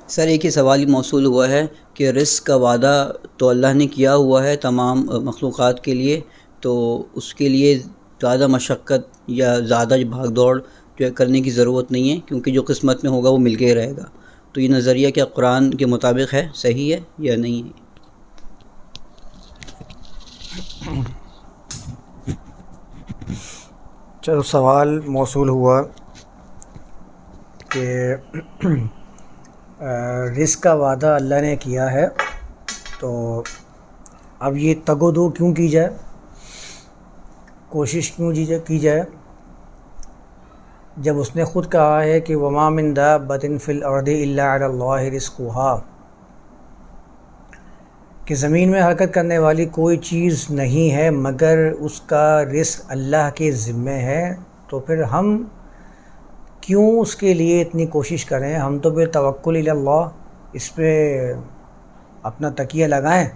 سر ایک ہی سوال ہی موصول ہوا ہے کہ رزق کا وعدہ تو اللہ نے کیا ہوا ہے تمام مخلوقات کے لیے، تو اس کے لیے زیادہ مشقت یا زیادہ بھاگ دوڑ جو ہے کرنے کی ضرورت نہیں ہے، کیونکہ جو قسمت میں ہوگا وہ مل کے ہی رہے گا۔ تو یہ نظریہ کیا قرآن کے مطابق ہے، صحیح ہے یا نہیں ہے؟ چلو، سوال موصول ہوا کہ رزق کا وعدہ اللہ نے کیا ہے، تو اب یہ تگ و دو کیوں کی جائے، کوشش کیوں کی جائے، جب اس نے خود کہا ہے کہ وما من دابۃ فی الارض الا علی اللہ رزقها، کہ زمین میں حرکت کرنے والی کوئی چیز نہیں ہے مگر اس کا رزق اللہ کے ذمے ہے۔ تو پھر ہم کیوں اس کے لیے اتنی کوشش کریں؟ ہم تو پھر توکل الی اللہ، اس پہ اپنا تکیہ لگائیں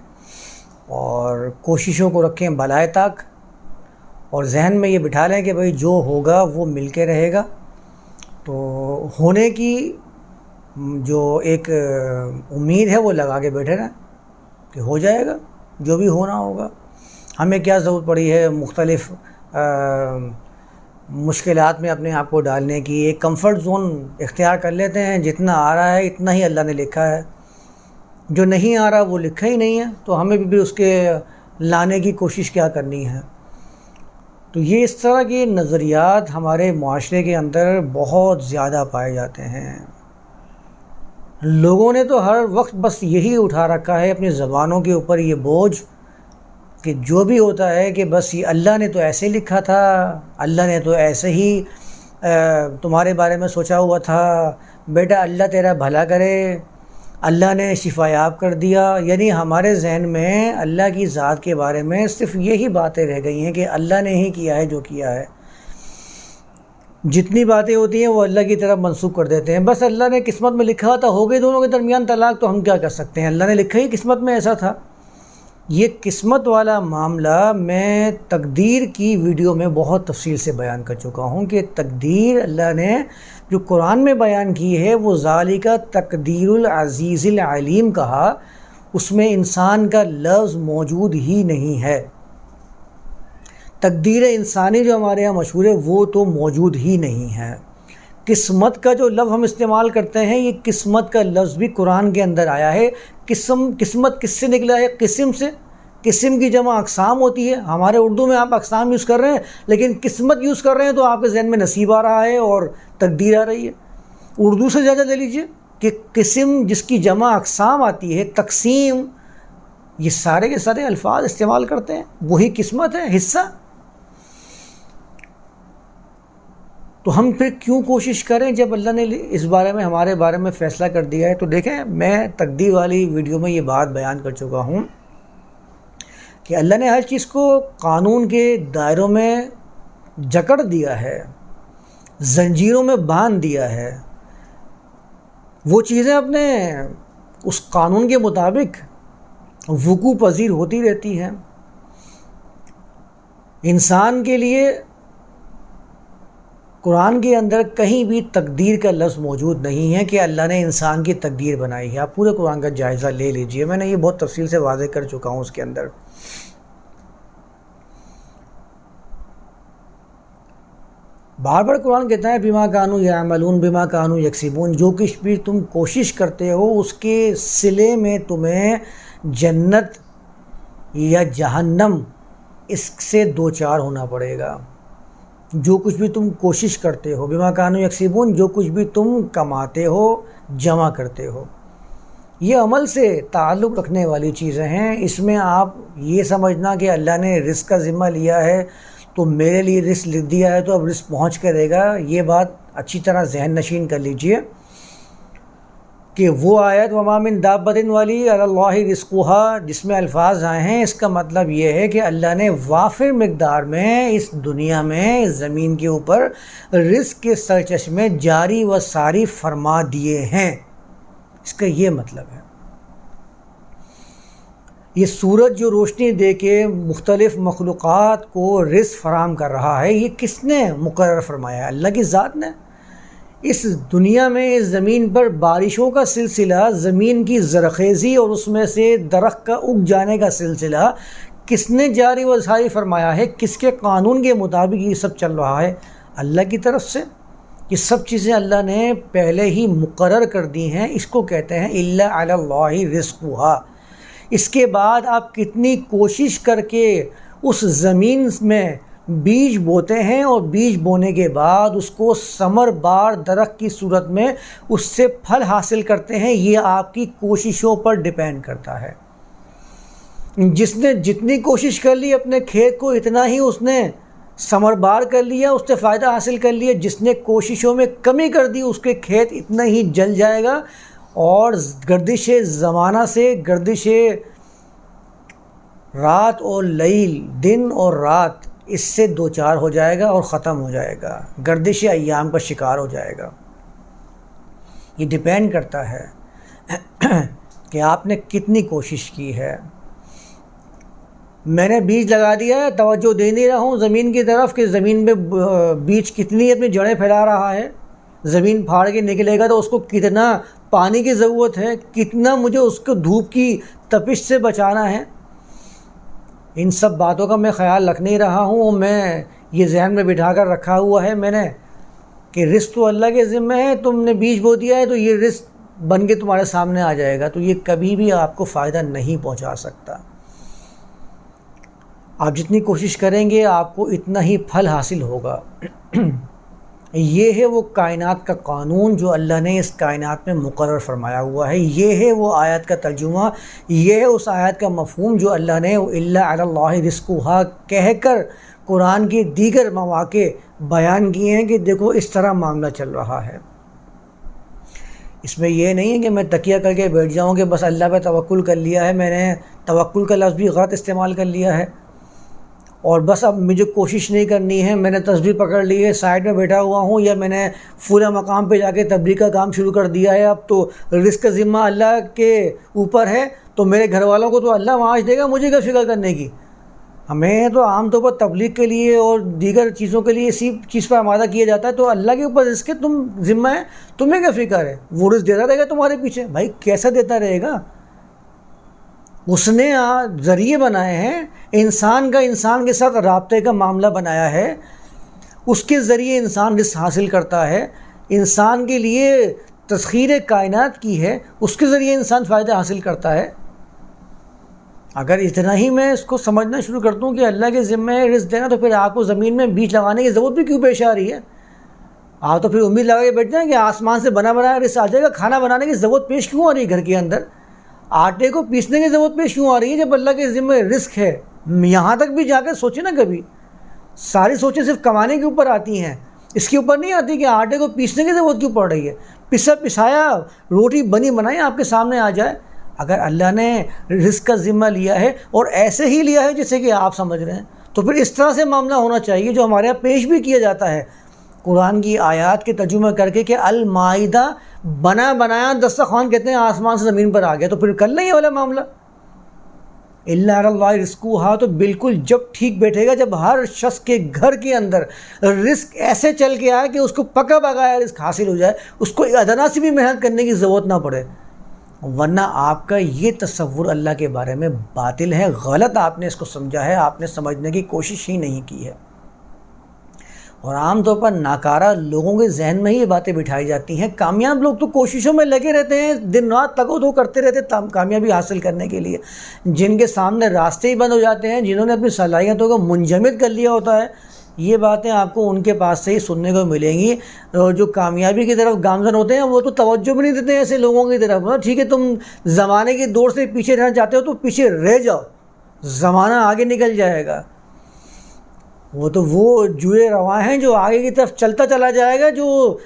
اور کوششوں کو رکھیں بالائے طاق، اور ذہن میں یہ بٹھا لیں کہ بھئی جو ہوگا وہ مل کے رہے گا۔ تو ہونے کی جو ایک امید ہے وہ لگا کے بیٹھے رہیں کہ ہو جائے گا جو بھی ہونا ہوگا۔ ہمیں کیا ضرورت پڑی ہے مختلف مشکلات میں اپنے آپ کو ڈالنے کی؟ ایک کمفرٹ زون اختیار کر لیتے ہیں، جتنا آ رہا ہے اتنا ہی اللہ نے لکھا ہے، جو نہیں آ رہا وہ لکھا ہی نہیں ہے، تو ہمیں بھی اس کے لانے کی کوشش کیا کرنی ہے؟ تو یہ اس طرح کے نظریات ہمارے معاشرے کے اندر بہت زیادہ پائے جاتے ہیں۔ لوگوں نے تو ہر وقت بس یہی اٹھا رکھا ہے اپنی زبانوں کے اوپر یہ بوجھ کہ جو بھی ہوتا ہے کہ بس یہ اللہ نے تو ایسے لکھا تھا، اللہ نے تو ایسے ہی تمہارے بارے میں سوچا ہوا تھا، بیٹا اللہ تیرا بھلا کرے، اللہ نے شفا یاب کر دیا۔ یعنی ہمارے ذہن میں اللہ کی ذات کے بارے میں صرف یہی باتیں رہ گئی ہیں کہ اللہ نے ہی کیا ہے جو کیا ہے۔ جتنی باتیں ہوتی ہیں وہ اللہ کی طرف منسوب کر دیتے ہیں، بس اللہ نے قسمت میں لکھا تھا، ہو گئی دونوں کے درمیان طلاق، تو ہم کیا کر سکتے ہیں، اللہ نے لکھا ہی قسمت میں ایسا تھا۔ یہ قسمت والا معاملہ میں تقدیر کی ویڈیو میں بہت تفصیل سے بیان کر چکا ہوں کہ تقدیر اللہ نے جو قرآن میں بیان کی ہے وہ ذالک تقدیر العزیز العلیم کہا، اس میں انسان کا لفظ موجود ہی نہیں ہے۔ تقدیر انسانی جو ہمارے یہاں مشہور ہے وہ تو موجود ہی نہیں ہے۔ قسمت کا جو لفظ ہم استعمال کرتے ہیں، یہ قسمت کا لفظ بھی قرآن کے اندر آیا ہے۔ قسمت کس سے نکلا ہے؟ قسم سے۔ قسم کی جمع اقسام ہوتی ہے، ہمارے اردو میں آپ اقسام یوز کر رہے ہیں، لیکن قسمت یوز کر رہے ہیں تو آپ کے ذہن میں نصیب آ رہا ہے اور تقدیر آ رہی ہے۔ اردو سے زیادہ لے لیجئے کہ قسم جس کی جمع اقسام آتی ہے، تقسیم، یہ سارے کے سارے الفاظ استعمال کرتے ہیں، وہی قسمت ہے، حصہ۔ تو ہم پھر کیوں کوشش کریں جب اللہ نے اس بارے میں ہمارے بارے میں فیصلہ کر دیا ہے؟ تو دیکھیں، میں تقدیر والی ویڈیو میں یہ بات بیان کر چکا ہوں کہ اللہ نے ہر چیز کو قانون کے دائروں میں جکڑ دیا ہے، زنجیروں میں باندھ دیا ہے۔ وہ چیزیں اپنے اس قانون کے مطابق وقوع پذیر ہوتی رہتی ہیں۔ انسان کے لیے قرآن کے اندر کہیں بھی تقدیر کا لفظ موجود نہیں ہے کہ اللہ نے انسان کی تقدیر بنائی ہے۔ آپ پورے قرآن کا جائزہ لے لیجئے، میں نے یہ بہت تفصیل سے واضح کر چکا ہوں اس کے اندر۔ بار بار قرآن کہتا ہے بما کانوا یعملون بما کانوا یکسبون، جو کچھ بھی تم کوشش کرتے ہو اس کے صلے میں تمہیں جنت یا جہنم اس سے دو چار ہونا پڑے گا۔ جو کچھ بھی تم کوشش کرتے ہو، بما کانوا یکسبون، جو کچھ بھی تم کماتے ہو، جمع کرتے ہو، یہ عمل سے تعلق رکھنے والی چیزیں ہیں۔ اس میں آپ یہ سمجھنا کہ اللہ نے رزق کا ذمہ لیا ہے تو میرے لیے رزق لکھ دیا ہے تو اب رزق پہنچ کے رہے گا، یہ بات اچھی طرح ذہن نشین کر لیجئے کہ وہ آیت وما من دابۃ والی علی اللہ رزقها جس میں الفاظ آئے ہیں، اس کا مطلب یہ ہے کہ اللہ نے وافر مقدار میں اس دنیا میں، اس زمین کے اوپر رزق کے سرچشمے جاری و ساری فرما دیے ہیں۔ اس کا یہ مطلب ہے۔ یہ سورج جو روشنی دے کے مختلف مخلوقات کو رزق فراہم کر رہا ہے، یہ کس نے مقرر فرمایا ہے؟ اللہ کی ذات نے۔ اس دنیا میں اس زمین پر بارشوں کا سلسلہ، زمین کی زرخیزی اور اس میں سے درخت کا اگ جانے کا سلسلہ کس نے جاری و ساری فرمایا ہے؟ کس کے قانون کے مطابق یہ سب چل رہا ہے؟ اللہ کی طرف سے۔ یہ سب چیزیں اللہ نے پہلے ہی مقرر کر دی ہیں، اس کو کہتے ہیں الا علی اللہ رزقھا۔ اس کے بعد آپ کتنی کوشش کر کے اس زمین میں بیج بوتے ہیں اور بیج بونے کے بعد اس کو ثمر بار درخت کی صورت میں اس سے پھل حاصل کرتے ہیں، یہ آپ کی کوششوں پر ڈیپینڈ کرتا ہے۔ جس نے جتنی کوشش کر لی اپنے کھیت کو اتنا ہی اس نے ثمر بار کر لیا، اس سے فائدہ حاصل کر لیا۔ جس نے کوششوں میں کمی کر دی اس کے کھیت اتنا ہی جل جائے گا اور گردش زمانہ سے، گردش رات اور لیل، دن اور رات، اس سے دوچار ہو جائے گا اور ختم ہو جائے گا، گردش ایام کا شکار ہو جائے گا۔ یہ ڈیپینڈ کرتا ہے کہ آپ نے کتنی کوشش کی ہے۔ میں نے بیج لگا دیا ہے، توجہ دے نہیں رہا ہوں زمین کی طرف کہ زمین میں بیج کتنی اپنی جڑیں پھیلا رہا ہے، زمین پھاڑ کے نکلے گا تو اس کو کتنا پانی کی ضرورت ہے، کتنا مجھے اس کو دھوپ کی تپش سے بچانا ہے۔ ان سب باتوں کا میں خیال رکھ نہیں رہا ہوں، میں یہ ذہن میں بٹھا کر رکھا ہوا ہے میں نے کہ رزق تو اللہ کے ذمہ ہے، تم نے بیج بو دیا ہے تو یہ رزق بن کے تمہارے سامنے آ جائے گا، تو یہ کبھی بھی آپ کو فائدہ نہیں پہنچا سکتا۔ آپ جتنی کوشش کریں گے آپ کو اتنا ہی پھل حاصل ہوگا۔ یہ ہے وہ کائنات کا قانون جو اللہ نے اس کائنات میں مقرر فرمایا ہوا ہے، یہ ہے وہ آیت کا ترجمہ، یہ ہے اس آیت کا مفہوم جو اللہ نے الا علی اللہ رزقھا کہہ کر قرآن کے دیگر مواقع بیان کیے ہیں کہ دیکھو اس طرح معاملہ چل رہا ہے۔ اس میں یہ نہیں ہے کہ میں تکیہ کر کے بیٹھ جاؤں کہ بس اللہ پہ توکل کر لیا ہے، میں نے توکل کا لفظ بھی غلط استعمال کر لیا ہے اور بس اب مجھے کوشش نہیں کرنی ہے، میں نے تسبیح پکڑ لی ہے، سائڈ میں بیٹھا ہوا ہوں، یا میں نے فلاں مقام پہ جا کے تبلیغ کا کام شروع کر دیا ہے، اب تو رزق کا ذمہ اللہ کے اوپر ہے تو میرے گھر والوں کو تو اللہ معاش دے گا، مجھے کیا فکر کرنے کی۔ ہمیں تو عام طور پر تبلیغ کے لیے اور دیگر چیزوں کے لیے اسی چیز پر آمادہ کیا جاتا ہے، تو اللہ کے اوپر رزق ہے، تم ذمہ ہے، تمہیں کیا فکر ہے، وہ رزق دیتا رہے گا تمہارے پیچھے۔ بھائی کیسا دیتا رہے گا؟ اس نے ذریعے بنائے ہیں، انسان کا انسان کے ساتھ رابطے کا معاملہ بنایا ہے، اس کے ذریعے انسان رزق حاصل کرتا ہے، انسان کے لیے تسخیر کائنات کی ہے، اس کے ذریعے انسان فائدہ حاصل کرتا ہے۔ اگر اتنا ہی میں اس کو سمجھنا شروع کر دوں کہ اللہ کے ذمہ ہے رزق دینا، تو پھر آپ کو زمین میں بیج لگانے کی ضرورت بھی کیوں پیش آ رہی ہے؟ آپ تو پھر امید لگا کے بیٹھ جائیں کہ آسمان سے بنا بنایا رزق آ جائے گا، کھانا بنانے کی ضرورت پیش کیوں آ رہی ہے گھر کے اندر؟ آٹے کو پیسنے کی ضرورت پیش کیوں آ رہی ہے جب اللہ کے ذمہ رزق ہے؟ یہاں تک بھی جا کر سوچیں نا، کبھی ساری سوچیں صرف کمانے کے اوپر آتی ہیں، اس کے اوپر نہیں آتی کہ آٹے کو پیسنے کی ضرورت کیوں پڑ رہی ہے۔ پسا پسایا روٹی بنی بنائی آپ کے سامنے آ جائے۔ اگر اللہ نے رزق کا ذمہ لیا ہے اور ایسے ہی لیا ہے جیسے کہ آپ سمجھ رہے ہیں، تو پھر اس طرح سے معاملہ ہونا چاہیے جو ہمارے یہاں پیش بھی کیا جاتا ہے قرآن کی آیات کے ترجمہ کر کے کہ المائدہ بنا بنایا دسترخوان کہتے ہیں آسمان سے زمین پر آ گیا، تو پھر کر لیں یہ والا معاملہ الا علی اللہ رزقھا، تو بالکل جب ٹھیک بیٹھے گا جب ہر شخص کے گھر کے اندر رزق ایسے چل کے آئے کہ اس کو پکا پکایا رزق حاصل ہو جائے، اس کو ادنا سی بھی محنت کرنے کی ضرورت نہ پڑے۔ ورنہ آپ کا یہ تصور اللہ کے بارے میں باطل ہے، غلط آپ نے اس کو سمجھا ہے، آپ نے سمجھنے کی کوشش ہی نہیں کی ہے۔ اور عام طور پر ناکارہ لوگوں کے ذہن میں ہی یہ باتیں بٹھائی جاتی ہیں۔ کامیاب لوگ تو کوششوں میں لگے رہتے ہیں، دن رات تگ و دو کرتے رہتے ہیں کامیابی حاصل کرنے کے لیے۔ جن کے سامنے راستے ہی بند ہو جاتے ہیں، جنہوں نے اپنی صلاحیتوں کو منجمد کر لیا ہوتا ہے، یہ باتیں آپ کو ان کے پاس سے ہی سننے کو ملیں گی۔ جو کامیابی کی طرف گامزن ہوتے ہیں وہ تو توجہ بھی نہیں دیتے ہیں ایسے لوگوں کی طرف۔ ٹھیک ہے تم زمانے کی دوڑ سے پیچھے رہنا چاہتے ہو تو پیچھے رہ جاؤ، زمانہ آگے نکل جائے گا۔ وہ جوئے رواں ہیں جو آگے کی طرف چلتا چلا جائے گا، جو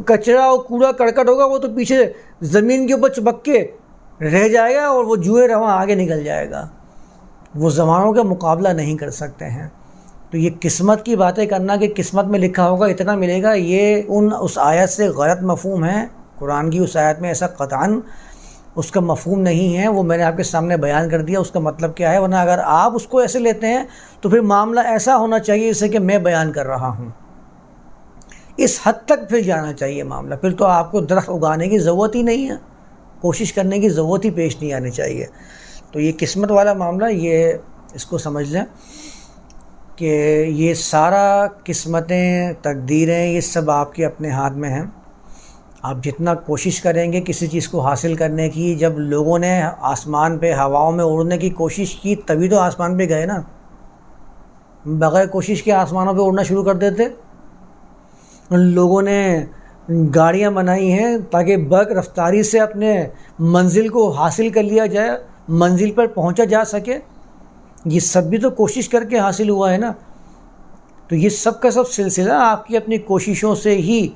کچرا اور کوڑا کرکٹ ہوگا وہ تو پیچھے زمین کے اوپر چپک کے رہ جائے گا اور وہ جوئے رواں آگے نکل جائے گا۔ وہ زمانوں کا مقابلہ نہیں کر سکتے ہیں۔ تو یہ قسمت کی باتیں کرنا کہ قسمت میں لکھا ہوگا اتنا ملے گا، یہ اس آیت سے غلط مفہوم ہے۔ قرآن کی اس آیت میں ایسا قطعاً اس کا مفہوم نہیں ہے، وہ میں نے آپ کے سامنے بیان کر دیا اس کا مطلب کیا ہے۔ ورنہ اگر آپ اس کو ایسے لیتے ہیں تو پھر معاملہ ایسا ہونا چاہیے جیسے کہ میں بیان کر رہا ہوں۔ اس حد تک پھر جانا چاہیے معاملہ. پھر تو آپ کو درخت اگانے کی ضرورت ہی نہیں ہے, کوشش کرنے کی ضرورت ہی پیش نہیں آنی چاہیے. تو یہ قسمت والا معاملہ, یہ اس کو سمجھ لیں کہ یہ سارا قسمتیں, تقدیریں, یہ سب آپ کے اپنے ہاتھ میں ہیں. آپ جتنا کوشش کریں گے کسی چیز کو حاصل کرنے کی, جب لوگوں نے آسمان پہ ہواؤں میں اڑنے کی کوشش کی تبھی تو آسمان پہ گئے نا, بغیر کوشش کے آسمانوں پہ اڑنا شروع کر دیتے. لوگوں نے گاڑیاں بنائی ہیں تاکہ برق رفتاری سے اپنے منزل کو حاصل کر لیا جائے, منزل پر پہنچا جا سکے. یہ سب بھی تو کوشش کر کے حاصل ہوا ہے نا. تو یہ سب کا سب سلسلہ آپ کی اپنی کوششوں سے ہی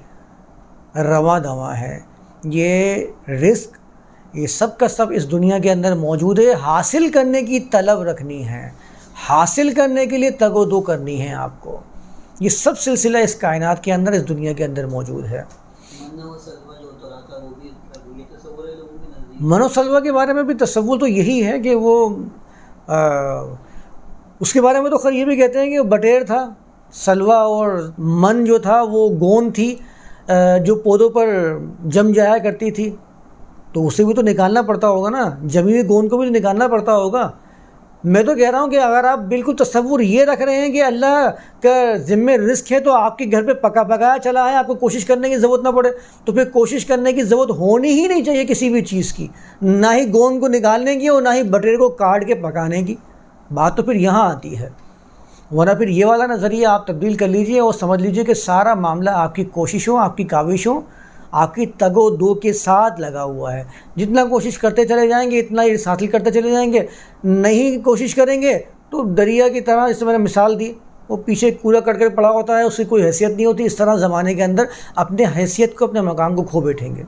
رواں دواں ہے. یہ رزق, یہ سب کا سب اس دنیا کے اندر موجود ہے. حاصل کرنے کی طلب رکھنی ہے, حاصل کرنے کے لیے تگ و دو کرنی ہے آپ کو. یہ سب سلسلہ اس کائنات کے اندر, اس دنیا کے اندر موجود ہے. من و سلوہ کے بارے میں بھی تصور تو یہی ہے کہ وہ اس کے بارے میں تو خیر یہ بھی کہتے ہیں کہ وہ بٹیر تھا, سلوہ اور من جو تھا وہ گوند تھی جو پودوں پر جم جایا کرتی تھی. تو اسے بھی تو نکالنا پڑتا ہوگا نا, جمی ہوئی گوند کو بھی تو نکالنا پڑتا ہوگا. میں تو کہہ رہا ہوں کہ اگر آپ بالکل تصور یہ رکھ رہے ہیں کہ اللہ کا ذمہ رزق ہے تو آپ کے گھر پہ پکا پکایا چلا ہے, آپ کو کوشش کرنے کی ضرورت نہ پڑے, تو پھر کوشش کرنے کی ضرورت ہونی ہی نہیں چاہیے کسی بھی چیز کی, نہ ہی گوند کو نکالنے کی اور نہ ہی بٹیر کو کاٹ کے پکانے کی. بات تو پھر یہاں آتی ہے. ورنہ پھر یہ والا نظریہ آپ تبدیل کر لیجئے اور سمجھ لیجئے کہ سارا معاملہ آپ کی کوششوں, آپ کی کاوشوں, آپ کی تگ و دو کے ساتھ لگا ہوا ہے. جتنا کوشش کرتے چلے جائیں گے اتنا ہی حاصل کرتے چلے جائیں گے. نہیں کوشش کریں گے تو دریا کی طرح, جس سے میں نے مثال دی, وہ پیچھے کوڑا کٹ کر پڑا ہوتا ہے, اس کی کوئی حیثیت نہیں ہوتی. اس طرح زمانے کے اندر اپنے حیثیت کو, اپنے مقام کو کھو بیٹھیں گے.